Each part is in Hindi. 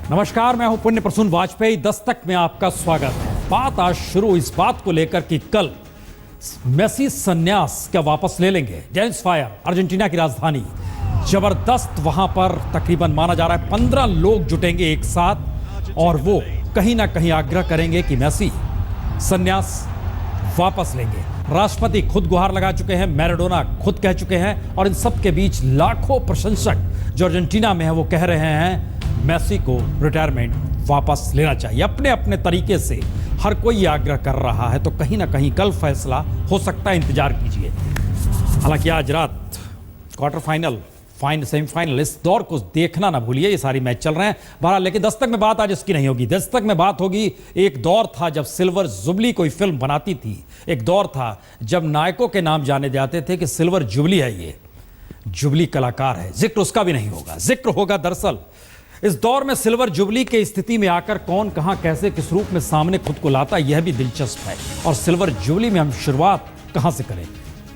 नमस्कार, मैं हूं पुण्य प्रसून वाजपेयी। दस्तक में आपका स्वागत है। बात आज शुरू इस बात को लेकर कि कल मेसी संन्यास क्या वापस ले लेंगे। जेम्स फायर, अर्जेंटीना की राजधानी, जबरदस्त वहां पर तकरीबन माना जा रहा है 15 लोग जुटेंगे एक साथ और वो कहीं ना कहीं आग्रह करेंगे कि मेसी संन्यास वापस लेंगे। राष्ट्रपति खुद गुहार लगा चुके हैं, मैराडोना खुद कह चुके हैं और इन सब के बीच लाखों प्रशंसक जो अर्जेंटीना में है वो कह रहे हैं मेसी को रिटायरमेंट वापस लेना चाहिए। अपने अपने तरीके से हर कोई ये आग्रह कर रहा है, तो कहीं ना कहीं कल फैसला हो सकता है, इंतजार कीजिए। हालांकि आज रात क्वार्टर फाइनल, सेमीफाइनल, इस दौर को देखना ना भूलिए, ये सारी मैच चल रहे हैं बहरहाल। लेकिन दस्तक में बात आज इसकी नहीं होगी। दस्तक में बात होगी, एक दौर था जब सिल्वर जुबली कोई फिल्म बनाती थी, एक दौर था जब नायकों के नाम जाने जाते थे कि सिल्वर जुबली है, ये जुबली कलाकार है। जिक्र उसका भी नहीं होगा, जिक्र होगा दरअसल इस दौर में सिल्वर जुबली के स्थिति में आकर कौन, कहां, कैसे, किस रूप में सामने खुद को लाता, यह भी दिलचस्प है। और सिल्वर जुबली में हम शुरुआत कहां से करें?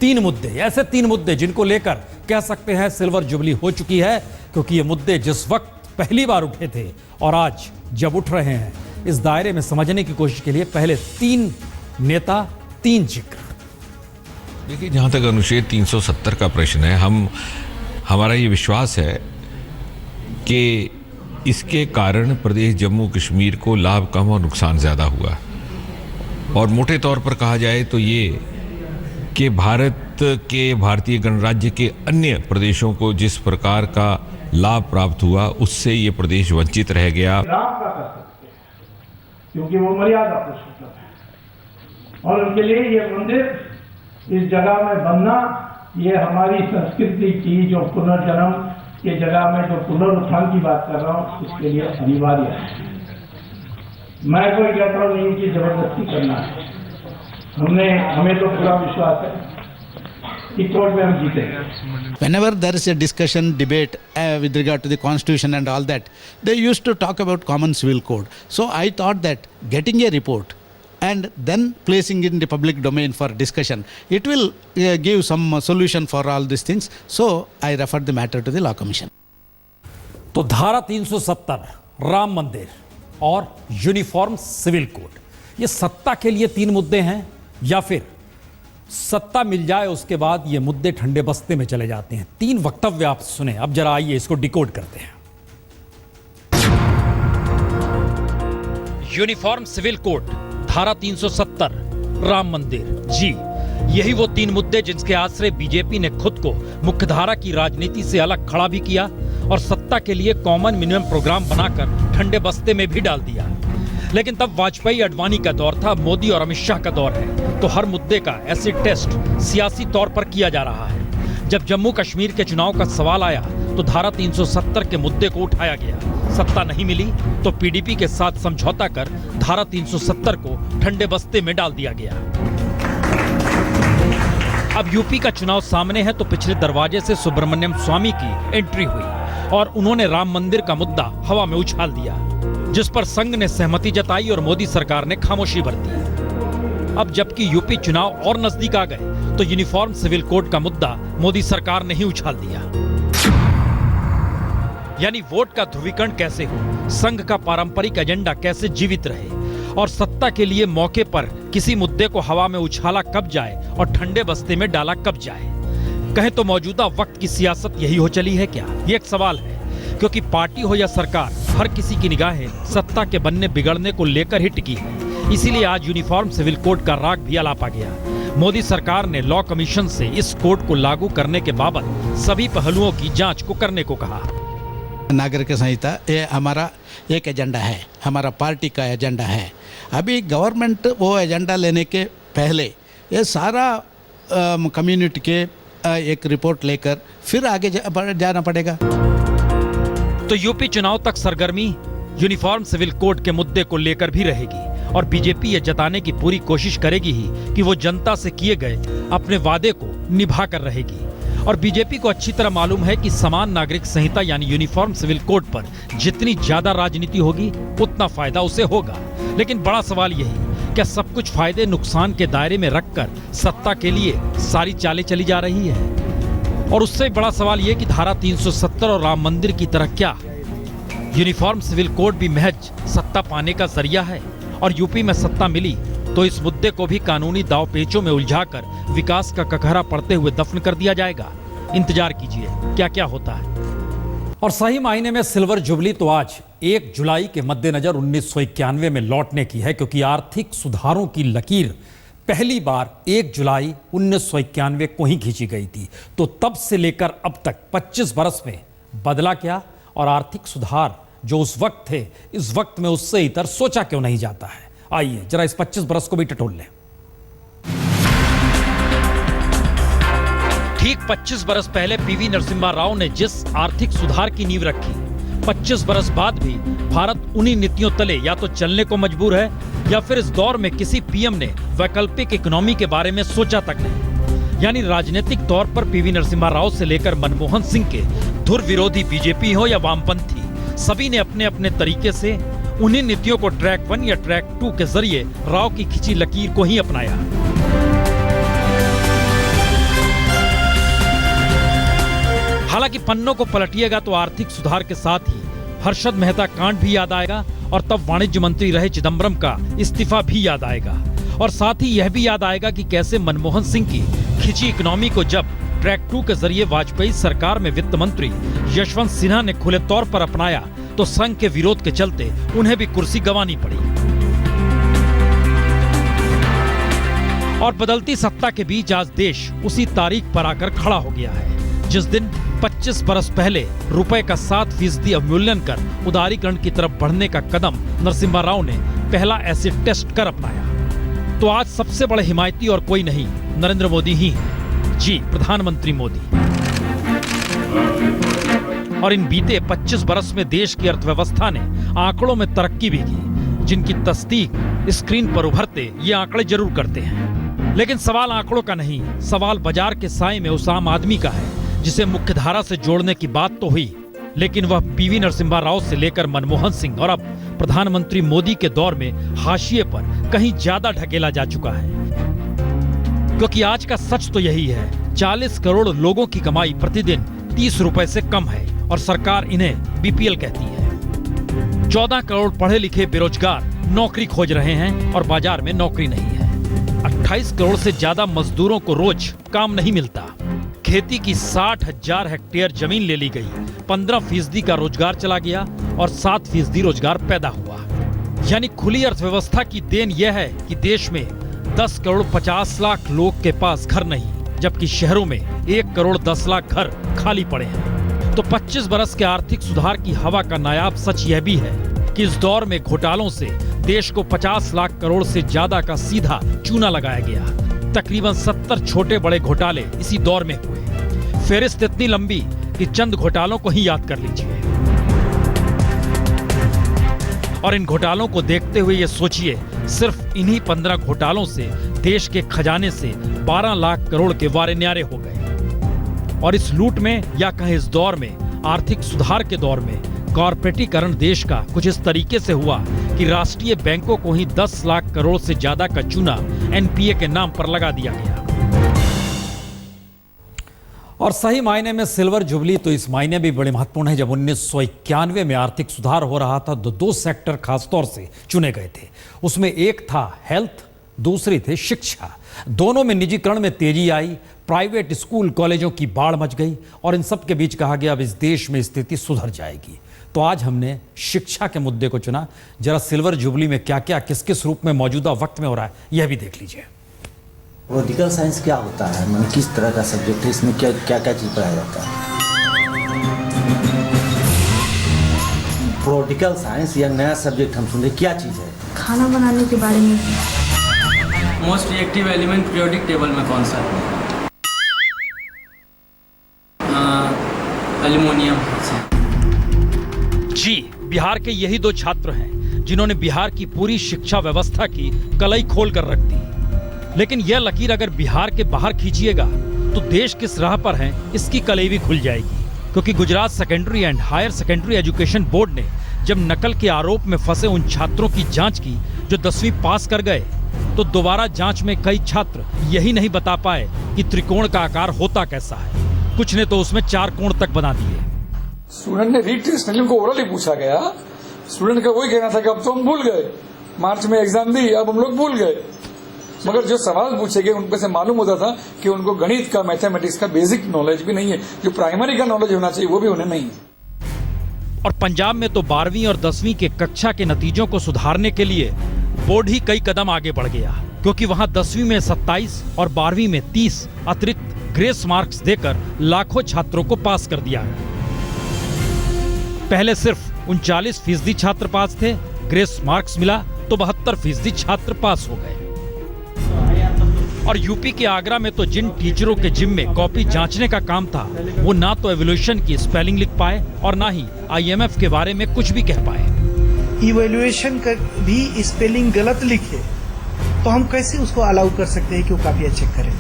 3 मुद्दे, ऐसे 3 मुद्दे जिनको लेकर कह सकते हैं सिल्वर जुबली हो चुकी है, क्योंकि ये मुद्दे जिस वक्त पहली बार उठे थे और आज जब उठ रहे हैं, इस दायरे में समझने की कोशिश के लिए पहले 3 नेता, 3 जिक्र। देखिए, जहाँ तक अनुच्छेद 370 का प्रश्न है, हमारा ये विश्वास है कि इसके कारण प्रदेश जम्मू कश्मीर को लाभ कम और नुकसान ज़्यादा हुआ। और मोटे तौर पर कहा जाए तो ये कि भारतीय गणराज्य के अन्य प्रदेशों को जिस प्रकार का लाभ प्राप्त हुआ, उससे ये प्रदेश वंचित रह गया। क्योंकि वो मर्यादा पुरुषोत्तम है और उनके लिए ये मंदिर इस जगह में बनना, ये हमारी संस्कृति की जो पुनर्जन्म के जगह में जो पुनरुत्थान की बात कर रहा हूँ, उसके लिए अनिवार्य है। मैं कोई कहता नहीं कि जबरदस्ती करना है। हमें तो पूरा विश्वास है कि कोर्ट में हम जीतेंगे। Whenever there is a discussion, debate with regard to the constitution and all that, they used to talk about common civil code. So I thought that getting a report and then placing it in the public domain for discussion, it will give some solution for all these things. So I referred the matter to the law commission. तो धारा 370, राम मंदिर और यूनिफॉर्म सिविल कोड, ये सत्ता के लिए 3 मुद्दे हैं या फिर सत्ता मिल जाए उसके बाद ये मुद्दे ठंडे बस्ते में चले जाते हैं? 3 वक्तव्य आप सुने। अब जरा आइए इसको डिकोड करते हैं। यूनिफॉर्म सिविल कोड, धारा 370, राम मंदिर, जी यही वो 3 मुद्दे जिनके आश्रय बीजेपी ने खुद को मुख्यधारा की राजनीति से अलग खड़ा भी किया और सत्ता के लिए कॉमन मिनिमम प्रोग्राम बनाकर ठंडे बस्ते में भी डाल दिया। लेकिन तब वाजपेयी अडवाणी का दौर था, मोदी और अमित शाह का दौर है, तो हर मुद्दे का एसिड टेस्ट सियासी तौर पर किया जा रहा है। जब जम्मू कश्मीर के चुनाव का सवाल आया तो धारा 370 के मुद्दे को उठाया गया। सत्ता नहीं मिली तो पीडीपी के साथ समझौता कर धारा 370 को ठंडे बस्ते में डाल दिया गया। अब यूपी का चुनाव सामने है तो पिछले दरवाजे से सुब्रमण्यम स्वामी की एंट्री हुई और उन्होंने राम मंदिर का मुद्दा हवा में उछाल दिया, जिस पर संघ ने सहमति जताई और मोदी सरकार ने खामोशी बरती। अब जबकि यूपी चुनाव और नजदीक आ गए तो यूनिफॉर्म सिविल कोड का मुद्दा मोदी सरकार ने ही उछाल दिया। यानी वोट का ध्रुवीकरण कैसे हो, संघ का पारंपरिक एजेंडा कैसे जीवित रहे और सत्ता के लिए मौके पर किसी मुद्दे को हवा में उछाला कब जाए और ठंडे बस्ते में डाला कब जाए। कहें तो मौजूदा वक्त की सियासत यही हो चली है क्या? ये एक सवाल है, क्योंकि पार्टी हो या सरकार, हर किसी की निगाहें सत्ता के बनने बिगड़ने को लेकर ही टिकी है। इसीलिए आज यूनिफॉर्म सिविल कोड का राग भी अलापा गया। मोदी सरकार ने लॉ कमीशन से इस कोड को लागू करने के बाबत सभी पहलुओं की जांच को करने को कहा। नागरिक संहिता ये हमारा एक एजेंडा है, हमारा पार्टी का एजेंडा है। अभी गवर्नमेंट वो एजेंडा लेने के पहले ये सारा कम्युनिटी के एक रिपोर्ट लेकर फिर आगे जाना पड़ेगा। तो यूपी चुनाव तक सरगर्मी यूनिफॉर्म सिविल कोड के मुद्दे को लेकर भी रहेगी और बीजेपी ये जताने की पूरी कोशिश करेगी ही कि वो जनता से किए गए अपने वादे को निभा कर रहेगी। और बीजेपी को अच्छी तरह मालूम है कि समान नागरिक संहिता यानी यूनिफॉर्म सिविल कोड पर जितनी ज्यादा राजनीति होगी उतना फायदा उसे होगा। लेकिन बड़ा सवाल यही, क्या सब कुछ फायदे नुकसान के दायरे में रखकर सत्ता के लिए सारी चालें चली जा रही है? और उससे बड़ा सवाल यह कि धारा 370 और राम मंदिर की तरह क्या यूनिफॉर्म सिविल कोड भी महज सत्ता पाने का जरिया है और यूपी में सत्ता मिली तो इस मुद्दे को भी कानूनी दांवपेचों में उलझाकर विकास का ककहरा पड़ते हुए दफन कर दिया जाएगा। इंतजार कीजिए क्या क्या होता है। और सही मायने में सिल्वर जुबली तो आज 1 जुलाई के मद्देनजर 1991 में लौटने की है, क्योंकि आर्थिक सुधारों की लकीर पहली बार 1 जुलाई 1991 को ही खींची गई थी। तो तब से लेकर अब तक 25 बरस में बदला क्या, और आर्थिक सुधार जो उस वक्त थे इस वक्त में उससे इतर सोचा क्यों नहीं जाता है। आइए जरा इस 25 बरस को भी टटोल लें। ठीक 25 बरस पहले पीवी नरसिम्हा राव ने जिस आर्थिक सुधार की नींव रखी, 25 बरस बाद भी भारत उन्हीं नीतियों तले या तो चलने को मजबूर है या फिर इस दौर में किसी पीएम ने वैकल्पिक इकोनॉमी के बारे में सोचा तक नहीं। यानी राजनीतिक तौर पर पीवी नरसिम्हा राव से लेकर मनमोहन सिंह के धुर विरोधी बीजेपी हो या वामपंथी, सभी ने अपने अपने तरीके से उन्हीं नीतियों को ट्रैक 1 या ट्रैक 2 के जरिए राव की खींची लकीर को ही अपनाया। हालांकि पन्नों को पलटिएगा तो आर्थिक सुधार के साथ ही हर्षद मेहता कांड भी याद आएगा और तब वाणिज्य मंत्री रहे चिदम्बरम का इस्तीफा भी याद आएगा, और साथ ही यह भी याद आएगा कि कैसे मनमोहन सिंह की खिंची इकोनॉमी को जब ट्रैक 2 के जरिए वाजपेयी सरकार में वित्त मंत्री यशवंत सिन्हा ने खुले तौर पर अपनाया तो संघ के विरोध के चलते उन्हें भी कुर्सी गंवानी पड़ी। और बदलती सत्ता के बीच आज देश उसी तारीख पर आकर खड़ा हो गया है जिस दिन 25 बरस पहले रुपए का 7% अवमूल्यन कर उदारीकरण की तरफ बढ़ने का कदम नरसिम्हा राव ने पहला एसिड टेस्ट कर अपनाया। तो आज सबसे बड़े हिमायती और कोई नहीं, नरेंद्र मोदी ही हैं। जी, प्रधानमंत्री मोदी। और इन बीते 25 बरस में देश की अर्थव्यवस्था ने आंकड़ों में तरक्की भी की, जिनकी तस्दीक स्क्रीन पर उभरते ये आंकड़े जरूर करते हैं। लेकिन सवाल आंकड़ों का नहीं, सवाल बाजार के साए में उस आम आदमी का है जिसे मुख्यधारा से जोड़ने की बात तो हुई, लेकिन वह पीवी नरसिम्हा राव से लेकर मनमोहन सिंह और अब प्रधानमंत्री मोदी के दौर में हाशिए पर कहीं ज्यादा ढकेला जा चुका है। क्योंकि आज का सच तो यही है, 40 करोड़ लोगों की कमाई प्रतिदिन 30 रुपए से कम है और सरकार इन्हें बीपीएल कहती है। 14 करोड़ पढ़े लिखे बेरोजगार नौकरी खोज रहे हैं और बाजार में नौकरी नहीं है। 28 करोड़ से ज्यादा मजदूरों को रोज काम नहीं मिलता। खेती की 60,000 हेक्टेयर जमीन ले ली गई, 15% का रोजगार चला गया और 7% रोजगार पैदा हुआ। यानी खुली अर्थव्यवस्था की देन यह है कि देश में 10 करोड़ 50 लाख लोग के पास घर नहीं, जबकि शहरों में 1 करोड़ 10 लाख घर खाली पड़े हैं। तो 25 बरस के आर्थिक सुधार की हवा का नायाब सच यह भी है कि इस दौर में घोटालों से देश को 50 लाख करोड़ से ज्यादा का सीधा चूना लगाया गया। तकरीबन 70 छोटे बड़े घोटाले इसी दौर में हुए। फेरिस्त इतनी लंबी कि चंद घोटालों को ही याद कर लीजिए। और इन घोटालों को देखते हुए ये सोचिए, सिर्फ इन्हीं 15 घोटालों से देश के खजाने से 12 लाख करोड़ के वारे न्यारे हो गए। और इस लूट में या कहें इस दौर में, आर्थिक सुधार के दौर में, कॉर्पोरेटीकरण देश का कुछ इस तरीके से हुआ कि राष्ट्रीय बैंकों को ही 10 लाख करोड़ से ज्यादा का चूना एनपीए के नाम पर लगा दिया गया। और सही मायने में सिल्वर जुबली तो इस मायने भी बड़े महत्वपूर्ण है, जब 1991 में आर्थिक सुधार हो रहा था तो 2 सेक्टर खासतौर से चुने गए थे। उसमें एक था हेल्थ, दूसरी थे शिक्षा। दोनों में निजीकरण में तेजी आई, प्राइवेट स्कूल कॉलेजों की बाढ़ मच गई और इन सब के बीच कहा गया अब इस देश में स्थिति सुधर जाएगी। तो आज हमने शिक्षा के मुद्दे को चुना। जरा सिल्वर जुबली में क्या क्या किस किस रूप में मौजूदा वक्त में हो रहा है यह भी देख लीजिए। पॉलिटिकल साइंस क्या होता है, मतलब किस तरह का सब्जेक्ट है, इसमें क्या क्या क्या चीज़ पढ़ाया जाता है? पॉलिटिकल साइंस या नया सब्जेक्ट हम सुन रहे, क्या चीज़ है? खाना बनाने के बारे में। Most reactive element periodic table में कौन सा है? एल्युमिनियम। जी, बिहार के यही 2 छात्र हैं जिन्होंने बिहार की पूरी शिक्षा व्यवस्था की कलई खोल कर रख दी। लेकिन यह लकीर अगर बिहार के बाहर खींचिएगा तो देश किस राह पर है इसकी कलई भी खुल जाएगी। क्योंकि Gujarat secondary and higher secondary education board ने जब नकल के आरोप में फंसे उन छात्रों की जांच की जो 10वीं पास कर गए, तो दोबारा जांच में कई छात्र यही नहीं बता पाए कि त्रिकोण का आकार होता कैसा है। कुछ ने तो उसमें 4 कोण तक बना दिए। स्टूडेंट ने रीटेस्ट नहीं, उनको ओरली पूछा गया। स्टूडेंट का वही कहना था कि अब तो हम भूल गए, मार्च में एग्जाम दी, अब हम लोग भूल गए। मगर जो सवाल पूछे गए उनपे से मालूम होता था कि उनको गणित का, मैथमेटिक्स का बेसिक नॉलेज भी नहीं है, जो प्राइमरी का नॉलेज होना चाहिए वो भी उन्हें नहीं है। और पंजाब में तो 12वीं और 10वीं के कक्षा के नतीजों को सुधारने के लिए बोर्ड ही कई कदम आगे बढ़ गया, क्योंकि वहां 10वीं में 27 और 12वीं में 30 अतिरिक्त ग्रेस मार्क्स देकर लाखों छात्रों को पास कर दिया। पहले सिर्फ 39% छात्र पास थे, ग्रेस मार्क्स मिला तो 72% छात्र पास हो गए। और यूपी के आगरा में तो जिन टीचरों के जिम में कॉपी जांचने का काम था, वो ना तो एवोल्यूशन की स्पेलिंग लिख पाए और ना ही IMF के बारे में कुछ भी कह पाए। इवैल्यूएशन का भी स्पेलिंग गलत लिखे तो हम कैसे उसको अलाउ कर सकते हैं कि वो काफिया चेक करें?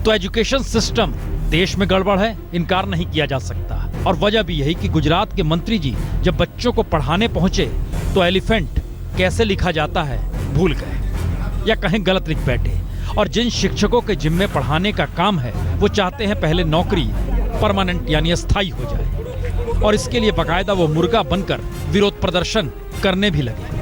तो एजुकेशन सिस्टम देश में गड़बड़ है, इनकार नहीं किया जा सकता। और वजह भी यही कि गुजरात के मंत्री जी जब बच्चों को पढ़ाने पहुंचे तो एलिफेंट कैसे लिखा जाता है भूल गए, या कहीं गलत लिख बैठे। और जिन शिक्षकों के जिम्मे पढ़ाने का काम है, वो चाहते हैं पहले नौकरी परमानेंट यानी अस्थायी हो जाए, और इसके लिए बाकायदा वो मुर्गा बनकर विरोध प्रदर्शन करने भी लगे।